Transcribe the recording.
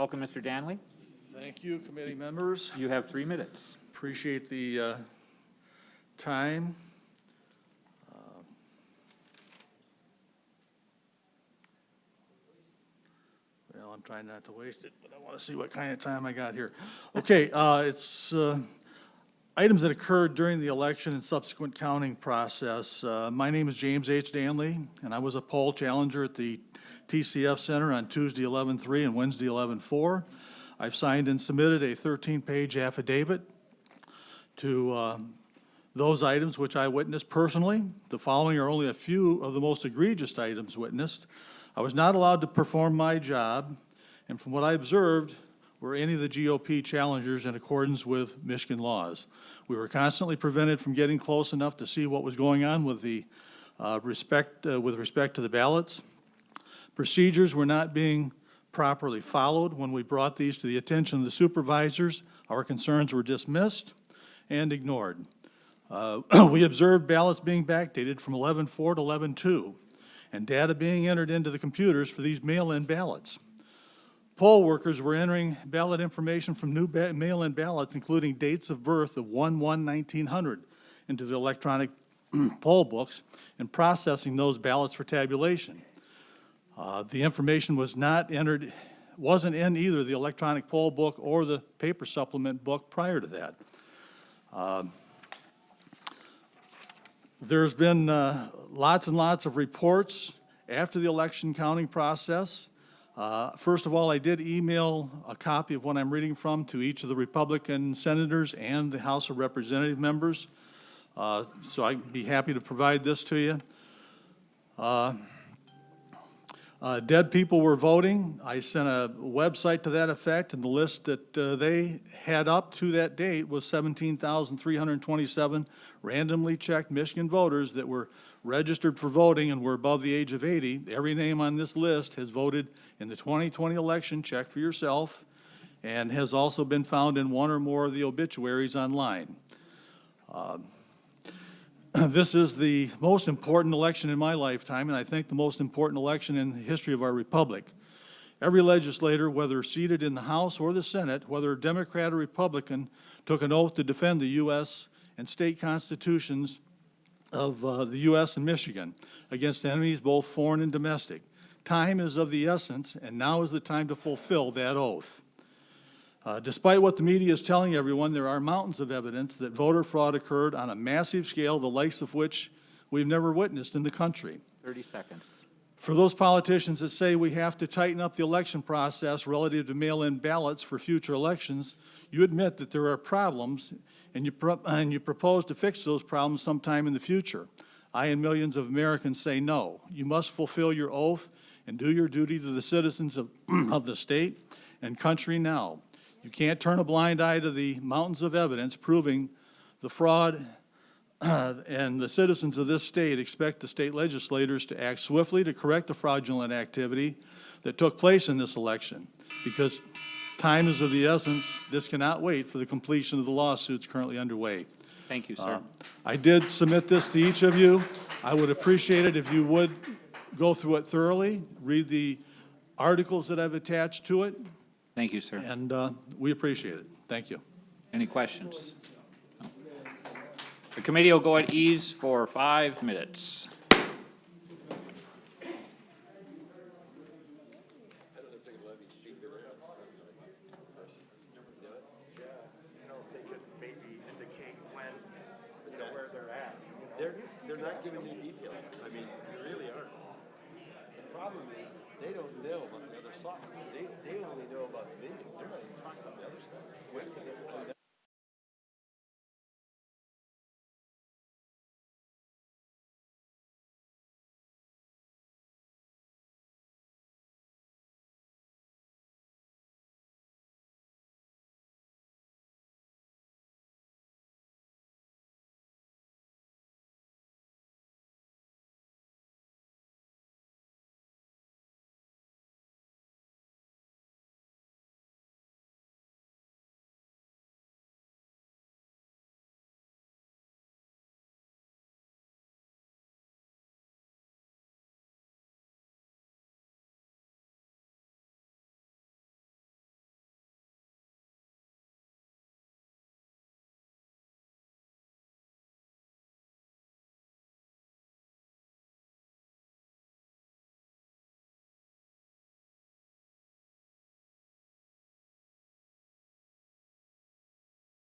Welcome, Mr. Danley. Thank you, committee members. You have 3 minutes. Appreciate the time. Well, I'm trying not to waste it, but I want to see what kind of time I got here. Okay, it's items that occurred during the election and subsequent counting process. My name is James H. Danley, and I was a poll challenger at the TCF Center on Tuesday 11/3 and Wednesday 11/4. I've signed and submitted a 13-page affidavit to those items which I witnessed personally. The following are only a few of the most egregious items witnessed. I was not allowed to perform my job, and from what I observed, were any of the GOP challengers in accordance with Michigan laws. We were constantly prevented from getting close enough to see what was going on with the respect to the ballots. Procedures were not being properly followed. When we brought these to the attention of the supervisors, our concerns were dismissed and ignored. We observed ballots being backdated from 11/4 to 11/2, and data being entered into the computers for these mail-in ballots. Poll workers were entering ballot information from new mail-in ballots, including dates of birth of 1/1/1900, into the electronic poll books and processing those ballots for tabulation. The information wasn't in either the electronic poll book or the paper supplement book prior to that. There's been lots and lots of reports after the election counting process. First of all, I did email a copy of what I'm reading from to each of the Republican senators and the House of Representative members. So I'd be happy to provide this to you. Dead people were voting. I sent a website to that effect, and the list that they had up to that date was 17,327 randomly checked Michigan voters that were registered for voting and were above the age of 80. Every name on this list has voted in the 2020 election. Check for yourself, and has also been found in one or more of the obituaries online. This is the most important election in my lifetime, and I think the most important election in the history of our republic. Every legislator, whether seated in the House or the Senate, whether Democrat or Republican, took an oath to defend the U.S. and state constitutions of the U.S. and Michigan against enemies both foreign and domestic. Time is of the essence, and now is the time to fulfill that oath. Despite what the media is telling everyone, there are mountains of evidence that voter fraud occurred on a massive scale, the likes of which we've never witnessed in the country. 30 seconds. For those politicians that say we have to tighten up the election process relative to mail-in ballots for future elections, you admit that there are problems, and you propose to fix those problems sometime in the future. I and millions of Americans say no. You must fulfill your oath and do your duty to the citizens of the state and country now. You can't turn a blind eye to the mountains of evidence proving the fraud, and the citizens of this state expect the state legislators to act swiftly to correct the fraudulent activity that took place in this election. Because time is of the essence, this cannot wait for the completion of the lawsuits currently underway. Thank you, sir. I did submit this to each of you. I would appreciate it if you would go through it thoroughly, read the articles that I've attached to it, Thank you, sir. and we appreciate it. Thank you. Any questions? No. The committee will go at ease for 5 minutes. They're not giving you details. I mean, they really aren't. The problem is they don't know about the other side. They only know about the video. They're not even talking about the other stuff. When can they come down?